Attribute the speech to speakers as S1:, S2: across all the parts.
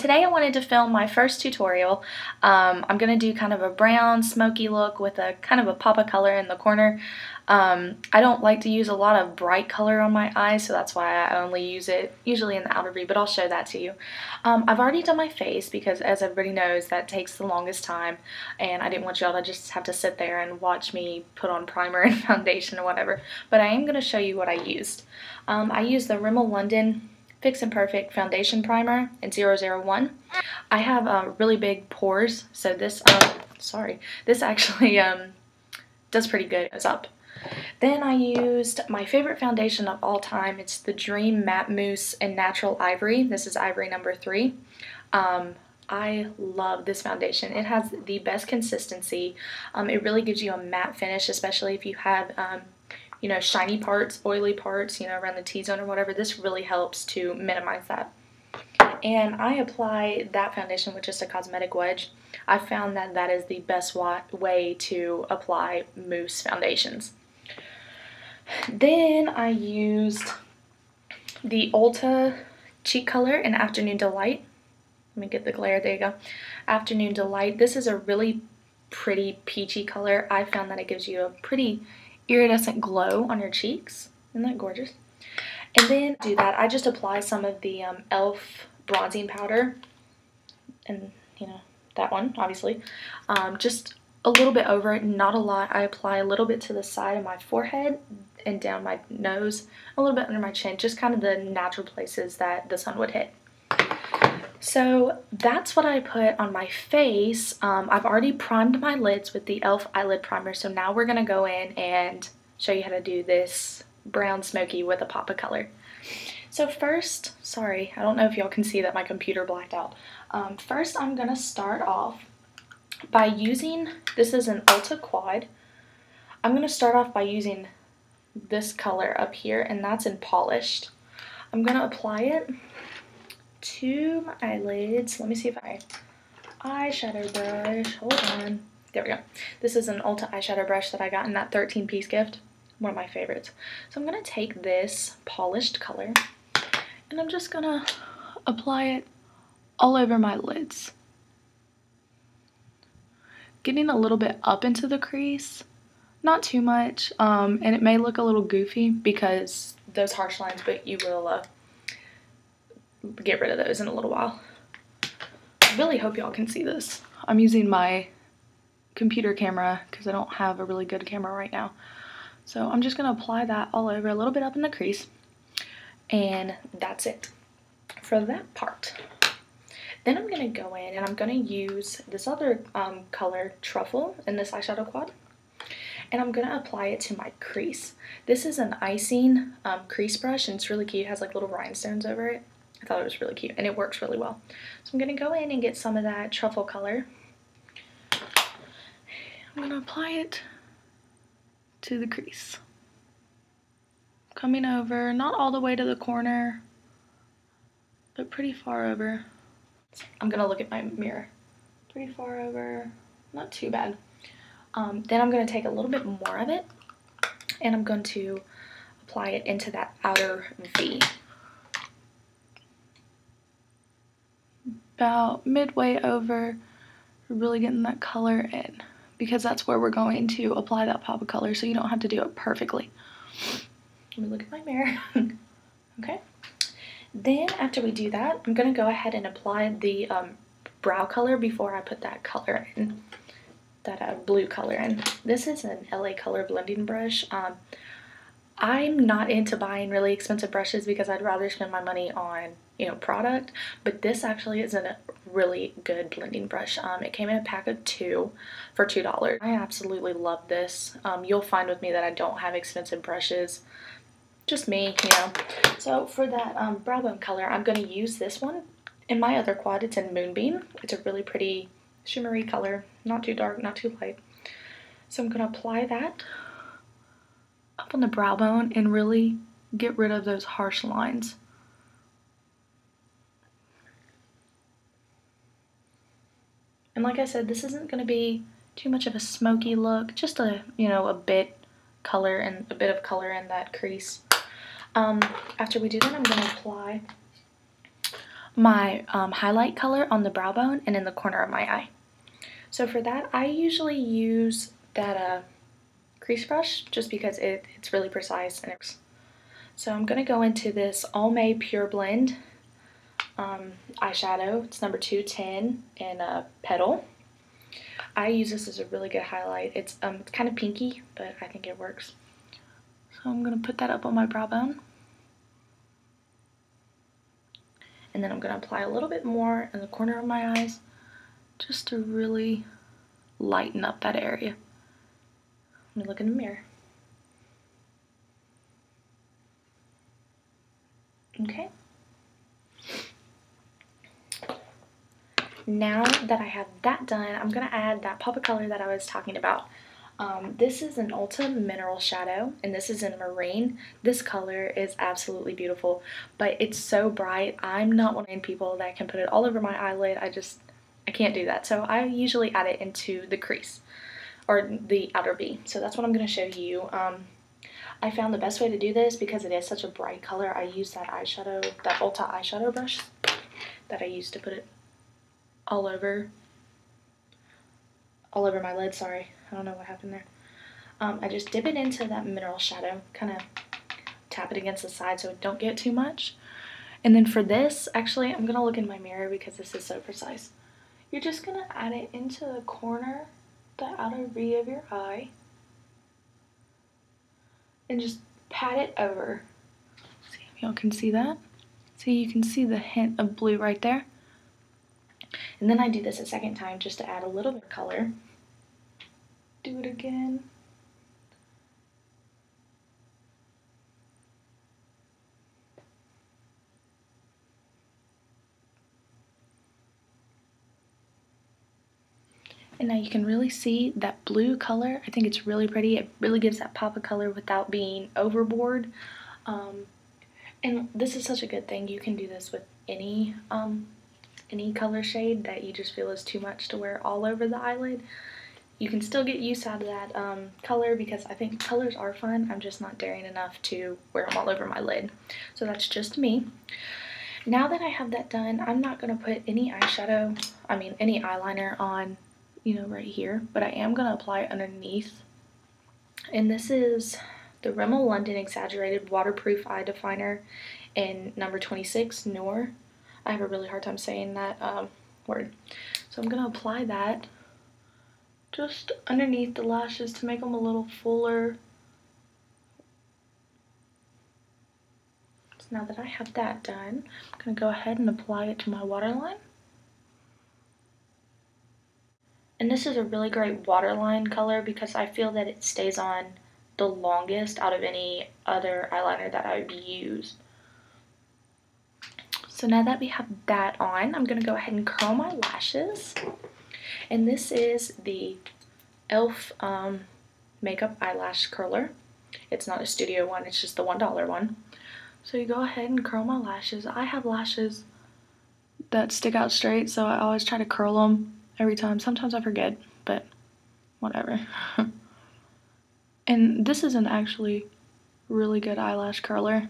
S1: today I wanted to film my first tutorial. I'm going to do kind of a brown smoky look with a kind of a pop of color in the corner. I don't like to use a lot of bright color on my eyes, so that's why I only use it usually in the outer V, but I'll show that to you. I've already done my face because, as everybody knows, that takes the longest time, and I didn't want y'all to just have to sit there and watch me put on primer and foundation or whatever, but I am going to show you what I used. I used the Rimmel London Fix and Perfect Foundation Primer in 001. I have really big pores, so this, this actually does pretty good. It's up. Then I used my favorite foundation of all time. It's the Dream Matte Mousse in Natural Ivory. This is Ivory number 3. I love this foundation. It has the best consistency. It really gives you a matte finish, especially if you have you know, shiny parts, oily parts, you know, around the T-zone or whatever. This really helps to minimize that. And I apply that foundation with just a cosmetic wedge. I found that that is the best way to apply mousse foundations. Then I used the Ulta Cheek Color in Afternoon Delight. Let me get the glare, there you go. Afternoon Delight. This is a really pretty peachy color. I found that it gives you a pretty iridescent glow on your cheeks. Isn't that gorgeous? And then do that, I just apply some of the e.l.f. bronzing powder, and you know, that one obviously, just a little bit over it, not a lot. I apply a little bit to the side of my forehead and down my nose, a little bit under my chin, just kind of the natural places that the sun would hit. So that's what I put on my face. I've already primed my lids with the e.l.f. eyelid primer, so now we're going to go in and show you how to do this brown smoky with a pop of color. So first, sorry, I don't know if y'all can see that my computer blacked out. First I'm going to start off by using, this is an Ulta Quad. I'm going to start off by using this color up here, and that's in Polished. I'm going to apply it to my eyelids. Let me see if eyeshadow brush, hold on, there we go. This is an Ulta eyeshadow brush that I got in that 13-piece gift, one of my favorites. So I'm going to take this polished color and I'm just going to apply it all over my lids, getting a little bit up into the crease, not too much, and it may look a little goofy because those harsh lines, but you will get rid of those in a little while. I really hope y'all can see this. I'm using my computer camera because I don't have a really good camera right now. So I'm just going to apply that all over, a little bit up in the crease, and that's it for that part. Then I'm going to go in and I'm going to use this other color, Truffle, in this eyeshadow quad, and I'm going to apply it to my crease. This is an icing crease brush, and it's really cute. It has like little rhinestones over it. I thought it was really cute, and it works really well. So I'm going to go in and get some of that truffle color. I'm going to apply it to the crease. Coming over, not all the way to the corner, but pretty far over. I'm going to look at my mirror. Pretty far over, not too bad. Then I'm going to take a little bit more of it, and I'm going to apply it into that outer V. About midway over, really getting that color in, because that's where we're going to apply that pop of color, so you don't have to do it perfectly. Let me look at my mirror. Okay. Then after we do that, I'm going to go ahead and apply the brow color before I put that color in, that blue color in. This is an LA Color blending brush. I'm not into buying really expensive brushes because I'd rather spend my money on, you know, product, but this actually is a really good blending brush. It came in a pack of 2 for $2. I absolutely love this. You'll find with me that I don't have expensive brushes, just me, you know. So for that brow bone color, I'm going to use this one in my other quad. It's in Moonbeam. It's a really pretty shimmery color, not too dark, not too light. So I'm going to apply that up on the brow bone and really get rid of those harsh lines. And like I said, this isn't going to be too much of a smoky look, just a, you know, a bit color and a bit of color in that crease. After we do that, I'm going to apply my highlight color on the brow bone and in the corner of my eye. So for that, I usually use that crease brush just because it's really precise and it's. So I'm going to go into this Almay Pure Blend eyeshadow. It's number 210 in Petal. I use this as a really good highlight. It's kind of pinky, but I think it works. So I'm going to put that up on my brow bone. And then I'm going to apply a little bit more in the corner of my eyes just to really lighten up that area. Let me look in the mirror. Okay. Now that I have that done, I'm going to add that pop of color that I was talking about. This is an Ulta Mineral Shadow, and this is in Marine. This color is absolutely beautiful, but it's so bright. I'm not one of the people that can put it all over my eyelid. I can't do that. So I usually add it into the crease, or the outer V. So that's what I'm going to show you. I found the best way to do this, because it is such a bright color, I use that eyeshadow, that Ulta eyeshadow brush that I used to put it all over my lid. Sorry, I don't know what happened there. I just dip it into that mineral shadow, kind of tap it against the side so it don't get too much. And then for this, actually, I'm gonna look in my mirror because this is so precise. You're just gonna add it into the corner, the outer V of your eye, and just pat it over. See if y'all can see that. See, you can see the hint of blue right there. And then I do this a second time just to add a little bit of color. Do it again. And now you can really see that blue color. I think it's really pretty. It really gives that pop of color without being overboard. And this is such a good thing. You can do this with any color shade that you just feel is too much to wear all over the eyelid. You can still get use out of that color, because I think colors are fun. I'm just not daring enough to wear them all over my lid. So that's just me. Now that I have that done, I'm not going to put any any eyeliner on, right here, but I am going to apply it underneath. And this is the Rimmel London Exaggerated Waterproof Eye Definer in number 26, Noor. I have a really hard time saying that word. So I'm going to apply that just underneath the lashes to make them a little fuller. So now that I have that done, I'm going to go ahead and apply it to my waterline. And this is a really great waterline color because I feel that it stays on the longest out of any other eyeliner that I would use. So now that we have that on, I'm going to go ahead and curl my lashes. And this is the e.l.f. Makeup Eyelash Curler. It's not a studio one, it's just the $1 one. So you go ahead and curl my lashes. I have lashes that stick out straight, so I always try to curl them every time. Sometimes I forget, but whatever. And this is an actually really good eyelash curler.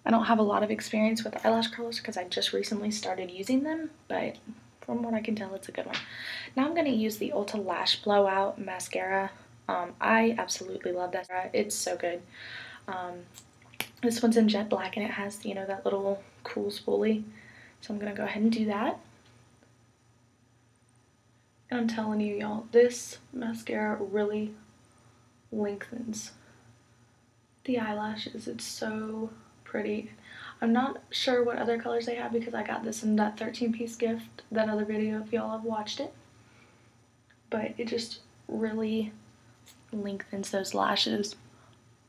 S1: I don't have a lot of experience with eyelash curlers because I just recently started using them, but from what I can tell, it's a good one. Now I'm going to use the Ulta Lash Blowout Mascara. I absolutely love that. It's so good. This one's in jet black and it has, that little cool spoolie. So I'm going to go ahead and do that. And I'm telling you, y'all, this mascara really lengthens the eyelashes. It's so pretty. I'm not sure what other colors they have because I got this in that 13-piece gift, that other video if y'all have watched it. But it just really lengthens those lashes.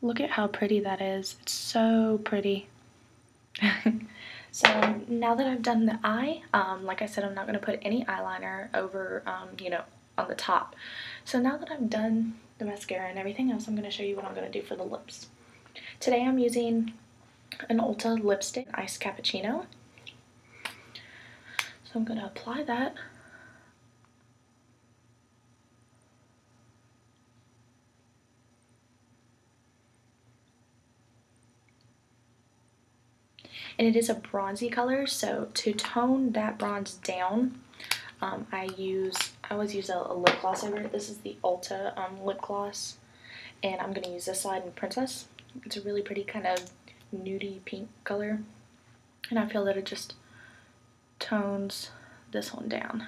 S1: Look at how pretty that is. It's so pretty. So now that I've done the eye, like I said, I'm not going to put any eyeliner over, on the top. So now that I've done the mascara and everything else, I'm going to show you what I'm going to do for the lips. Today I'm using an Ulta lipstick, Iced Cappuccino. So I'm going to apply that. and it is a bronzy color. So to tone that bronze down, I always use a lip gloss over it. This is the Ulta lip gloss, and I'm going to use this side in Princess. It's a really pretty kind of nudie pink color, and I feel that it just tones this one down.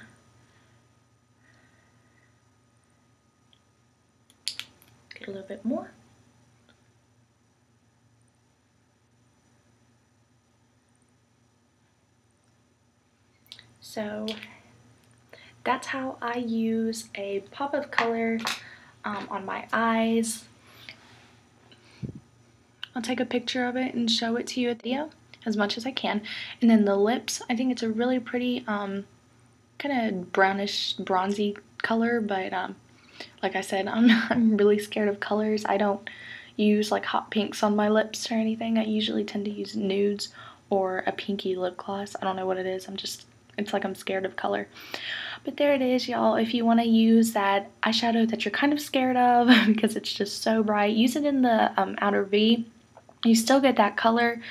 S1: Get a little bit more. So that's how I use a pop of color on my eyes. I'll take a picture of it and show it to you at the video as much as I can. And then the lips, I think it's a really pretty kind of brownish bronzy color, but like I said, I'm really scared of colors. I don't use like hot pinks on my lips or anything. I usually tend to use nudes or a pinky lip gloss. I don't know what it is. It's like I'm scared of color. But there it is, y'all. If you want to use that eyeshadow that you're kind of scared of because it's just so bright, use it in the outer V. You still get that color,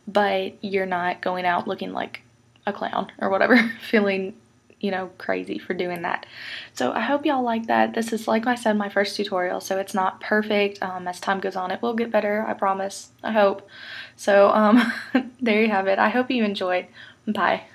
S1: but you're not going out looking like a clown or whatever, feeling, you know, crazy for doing that. So I hope y'all like that. This is, like I said, my first tutorial, so it's not perfect. As time goes on, it will get better, I promise. I hope. So there you have it. I hope you enjoyed. Bye.